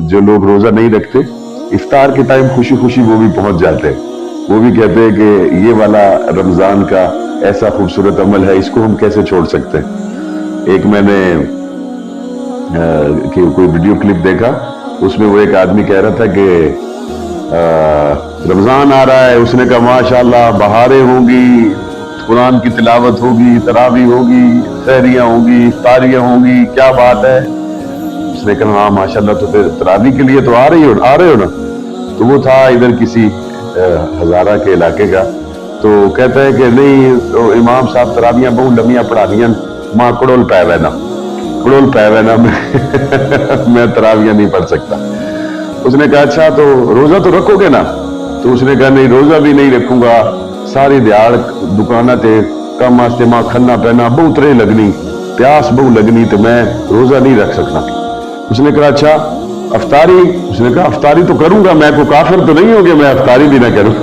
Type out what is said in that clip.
جو لوگ روزہ نہیں رکھتے افطار کے ٹائم خوشی خوشی وہ بھی پہنچ جاتے ہیں، وہ بھی کہتے ہیں کہ یہ والا رمضان کا ایسا خوبصورت عمل ہے، اس کو ہم کیسے چھوڑ سکتے ہیں۔ ایک میں نے کوئی ویڈیو کلپ دیکھا، اس میں وہ ایک آدمی کہہ رہا تھا کہ رمضان آ رہا ہے، اس نے کہا ماشاءاللہ بہاریں ہوں گی، قرآن کی تلاوت ہوگی، تراویح ہوگی، سحریاں ہوں گی، افطاریاں ہوں گی، کیا بات ہے۔ اس نے کہا ہاں ماشاءاللہ، تو پھر تراویح کے لیے تو آ رہے ہو نا۔ تو وہ تھا ادھر کسی ہزارہ کے علاقے کا، تو کہتا ہے کہ نہیں تو امام صاحب تراویحاں بہت لمیاں پڑھا دیاں، ماں کڑول پہ نا میں تراویحاں نہیں پڑھ سکتا۔ اس نے کہا اچھا تو روزہ تو رکھو گے نا؟ تو اس نے کہا نہیں روزہ بھی نہیں رکھوں گا، ساری دیہڑ دکانہ تے کم واسطے ماں کھنا پینا بہت رہ لگنی، پیاس بہت لگنی، تو میں روزہ نہیں رکھ سکنا۔ اس نے کہا اچھا افطاری؟ اس نے کہا افطاری تو کروں گا، میں کوئی کافر تو نہیں ہوں کہ میں افطاری بھی نہ کروں۔